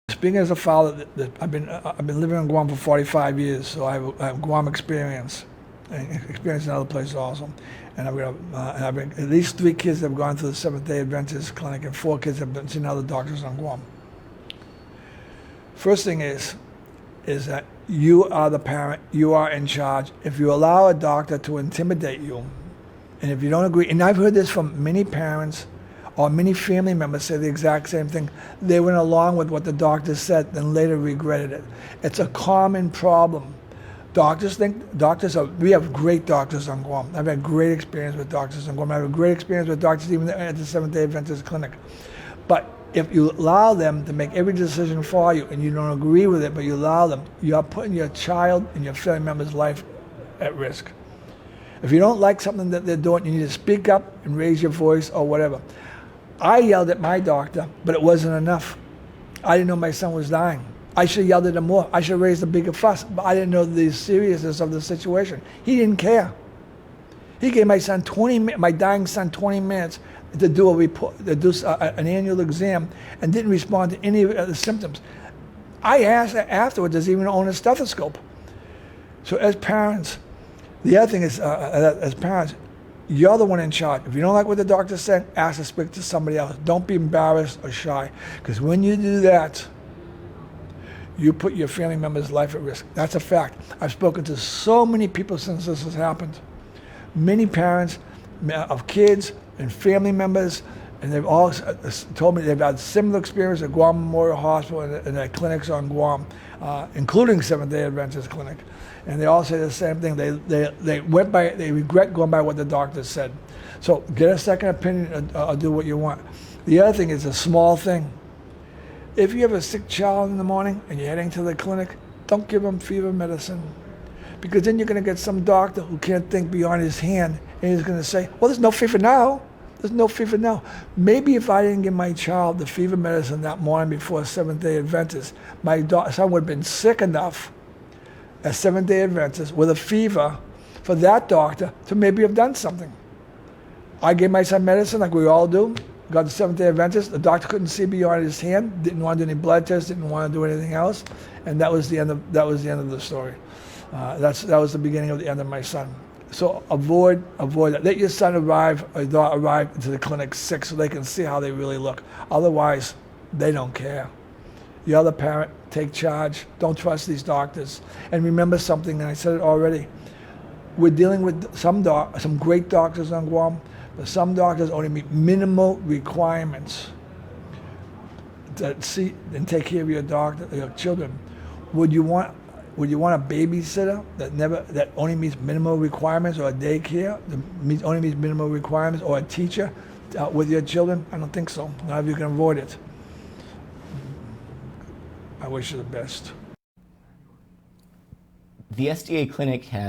Speaking as a father, I've been living in Guam for 45 years, so I have Guam experience, and experience in other places also. And I've been, at least 3 kids have gone through the Seventh-day Adventist clinic, and 4 kids have been seen other doctors on Guam. First thing is that you are the parent, you are in charge. If you allow a doctor to intimidate you, and if you don't agree, and I've heard this from many parents or many family members say the exact same thing. They went along with what the doctor said, then later regretted it. It's a common problem. We have great doctors on Guam. I've had great experience with doctors on Guam. I have a great experience with doctors even at the Seventh-day Adventist clinic. But if you allow them to make every decision for you and you don't agree with it, but you allow them, you are putting your child and your family member's life at risk. If you don't like something that they're doing, you need to speak up and raise your voice or whatever. I yelled at my doctor, but it wasn't enough. I didn't know my son was dying. I should have yelled at him more. I should have raised a bigger fuss, but I didn't know the seriousness of the situation. He didn't care. He gave my dying son 20 minutes to do an annual exam and didn't respond to any of the symptoms. I asked afterwards, does he even own a stethoscope? So as parents, the other thing is, as parents, you're the one in charge. If you don't like what the doctor said, ask to speak to somebody else. Don't be embarrassed or shy, because when you do that, you put your family member's life at risk. That's a fact. I've spoken to so many people since this has happened. Many parents of kids and family members, and they've all told me they've had similar experience at Guam Memorial Hospital and at clinics on Guam, including Seventh-day Adventist clinic. And they all say the same thing. They regret going by what the doctor said. So get a second opinion or do what you want. The other thing is a small thing. If you have a sick child in the morning and you're heading to the clinic, don't give them fever medicine. Because then you're going to get some doctor who can't think beyond his hand, and he's going to say, well, there's no fever now. There's no fever now. Maybe if I didn't give my child the fever medicine that morning before Seventh-day Adventist, my son would have been sick enough as Seventh-day Adventist with a fever for that doctor to maybe have done something. I gave my son medicine like we all do. Got the Seventh-day Adventist. The doctor couldn't see beyond his hand. Didn't want to do any blood tests. Didn't want to do anything else. And that was the end of the story. That was the beginning of the end of my son. So avoid that. Let your son arrive or daughter arrive to the clinic sick so they can see how they really look. Otherwise, they don't care. You're the parent. Take charge. Don't trust these doctors. And remember something, and I said it already. We're dealing with some great doctors on Guam, but some doctors only meet minimal requirements to see and take care of your children. Would you want a babysitter that only meets minimal requirements, or a daycare that only meets minimal requirements, or a teacher with your children? I don't think so. Not if you can avoid it. I wish you the best. The SDA clinic has